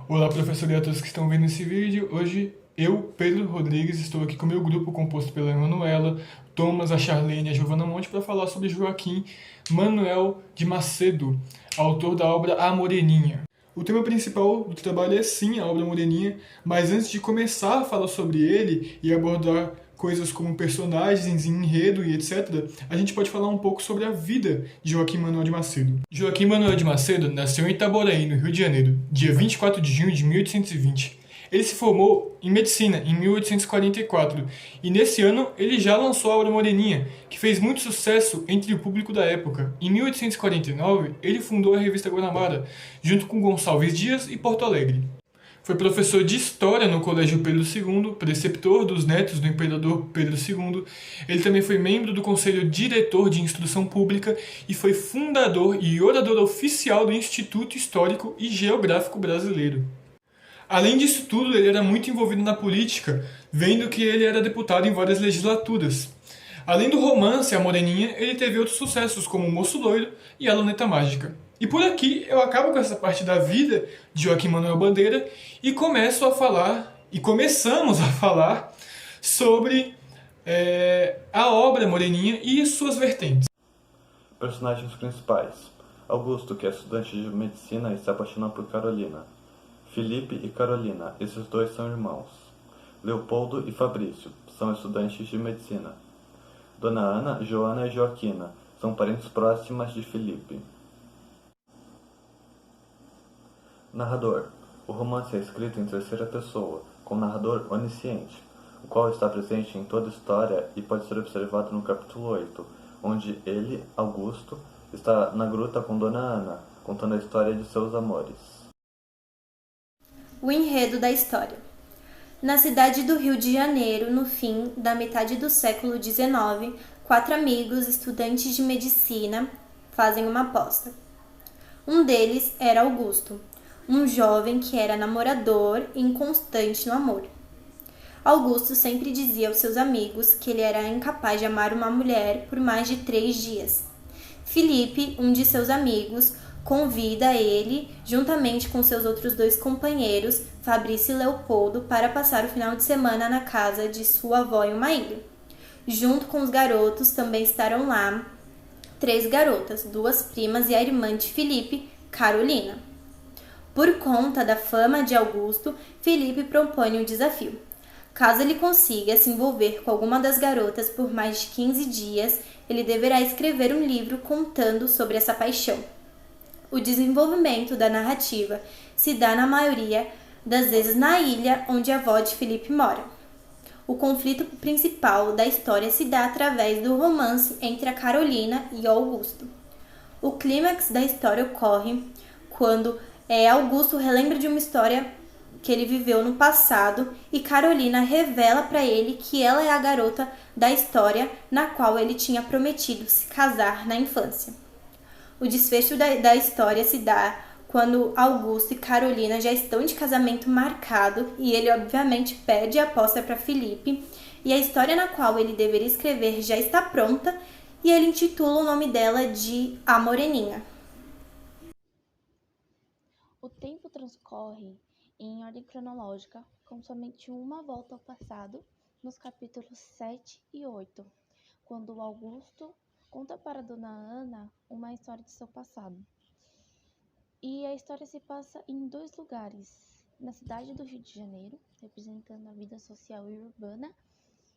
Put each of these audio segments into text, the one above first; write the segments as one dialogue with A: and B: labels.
A: Olá, professor e a todos que estão vendo esse vídeo. Hoje eu, Pedro Rodrigues, estou aqui com o meu grupo composto pela Emanuela, Thomas, a Charlene e a Giovana Monte para falar sobre Joaquim Manuel de Macedo, autor da obra A Moreninha. O tema principal do trabalho é sim a obra Moreninha, mas antes de começar a falar sobre ele e abordar coisas como personagens, enredo e etc., a gente pode falar um pouco sobre a vida de Joaquim Manuel de Macedo. Joaquim Manuel de Macedo nasceu em Itaboraí, no Rio de Janeiro, dia 24 de junho de 1820. Ele se formou em medicina em 1844 e nesse ano ele já lançou a obra Moreninha, que fez muito sucesso entre o público da época. Em 1849, ele fundou a revista Guanabara, junto com Gonçalves Dias e Porto Alegre. Foi professor de História no Colégio Pedro II, preceptor dos netos do imperador Pedro II. Ele também foi membro do Conselho Diretor de Instrução Pública e foi fundador e orador oficial do Instituto Histórico e Geográfico Brasileiro. Além disso tudo, ele era muito envolvido na política, vendo que ele era deputado em várias legislaturas. Além do romance A Moreninha, ele teve outros sucessos como O Moço Loiro e A Luneta Mágica. E por aqui eu acabo com essa parte da vida de Joaquim Manuel Bandeira e começamos a falar sobre a obra Moreninha e suas vertentes.
B: Personagens principais: Augusto, que é estudante de medicina e se apaixona por Carolina. Felipe e Carolina, esses dois são irmãos. Leopoldo e Fabrício, são estudantes de medicina. Dona Ana, Joana e Joaquina, são parentes próximas de Felipe. Narrador: o romance é escrito em terceira pessoa, com narrador onisciente, o qual está presente em toda a história e pode ser observado no capítulo 8, onde ele, Augusto, está na gruta com Dona Ana, contando a história de seus amores.
C: O enredo da história. Na cidade do Rio de Janeiro, no fim da metade do século XIX, 4 amigos estudantes de medicina fazem uma aposta. Um deles era Augusto, um jovem que era namorador e inconstante no amor. Augusto sempre dizia aos seus amigos que ele era incapaz de amar uma mulher por mais de 3 dias. Felipe, um de seus amigos, convida ele, juntamente com seus outros 2 companheiros, Fabrício e Leopoldo, para passar o final de semana na casa de sua avó em uma ilha. Junto com os garotos também estarão lá 3 garotas, 2 primas e a irmã de Felipe, Carolina. Por conta da fama de Augusto, Felipe propõe um desafio. Caso ele consiga se envolver com alguma das garotas por mais de 15 dias, ele deverá escrever um livro contando sobre essa paixão. O desenvolvimento da narrativa se dá na maioria das vezes na ilha onde a avó de Felipe mora. O conflito principal da história se dá através do romance entre a Carolina e Augusto. O clímax da história ocorre quando Augusto relembra de uma história que ele viveu no passado e Carolina revela para ele que ela é a garota da história na qual ele tinha prometido se casar na infância. O desfecho da história se dá quando Augusto e Carolina já estão de casamento marcado e ele obviamente pede a aposta para Felipe e a história na qual ele deveria escrever já está pronta e ele intitula o nome dela de A Moreninha.
D: O tempo transcorre em ordem cronológica, com somente uma volta ao passado, nos capítulos 7 e 8, quando Augusto conta para Dona Ana uma história de seu passado. E a história se passa em 2 lugares, na cidade do Rio de Janeiro, representando a vida social e urbana,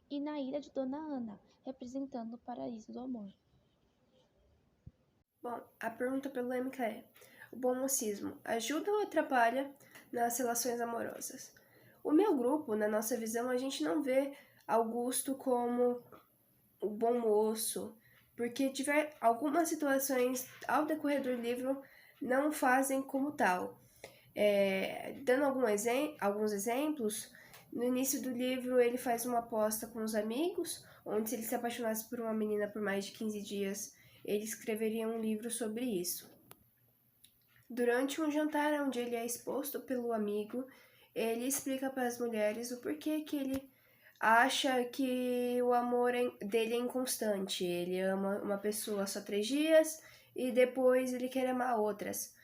D: e na ilha de Dona Ana, representando o paraíso do amor.
E: Bom, a pergunta pelo MK é: o bom mocismo ajuda ou atrapalha nas relações amorosas? O meu grupo, na nossa visão, a gente não vê Augusto como o bom moço, porque tiver algumas situações ao decorrer do livro não fazem como tal. Dando alguns exemplos, no início do livro ele faz uma aposta com os amigos, onde se ele se apaixonasse por uma menina por mais de 15 dias, ele escreveria um livro sobre isso. Durante um jantar onde ele é exposto pelo amigo, ele explica para as mulheres o porquê que ele acha que o amor dele é inconstante. Ele ama uma pessoa só 3 dias e depois ele quer amar outras.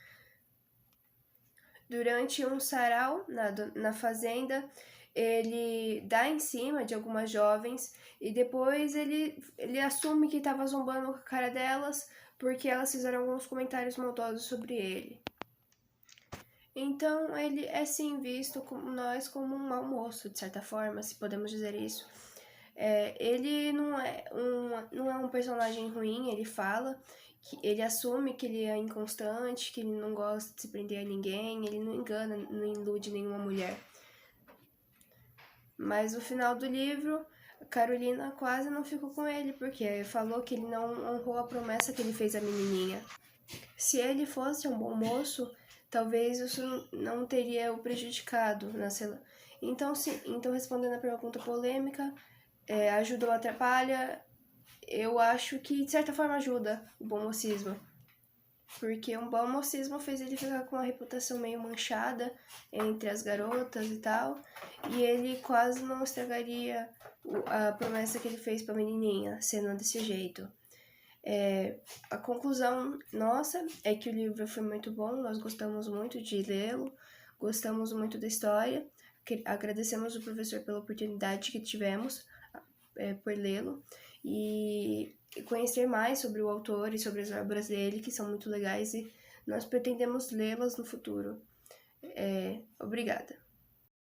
E: Durante um sarau na fazenda, ele dá em cima de algumas jovens e depois ele assume que estava zombando com a cara delas porque elas fizeram alguns comentários maldosos sobre ele. Então ele é sim visto como como um mau moço, de certa forma, se podemos dizer isso. Ele não é um personagem ruim, ele fala que ele assume que ele é inconstante, que ele não gosta de se prender a ninguém, ele não engana, não ilude nenhuma mulher. Mas no final do livro, a Carolina quase não ficou com ele, porque falou que ele não honrou a promessa que ele fez à menininha. Se ele fosse um bom moço, talvez isso não teria o prejudicado. Então, respondendo a pergunta polêmica, ajuda ou atrapalha? Eu acho que, de certa forma, ajuda o bom mocismo. Porque um bom mocismo fez ele ficar com uma reputação meio manchada entre as garotas e tal. E ele quase não estragaria a promessa que ele fez pra menininha, sendo desse jeito. A conclusão nossa é que o livro foi muito bom, nós gostamos muito de lê-lo, gostamos muito da história. Agradecemos o professor pela oportunidade que tivemos por lê-lo e conhecer mais sobre o autor e sobre as obras dele, que são muito legais, e nós pretendemos lê-las no futuro. Obrigada.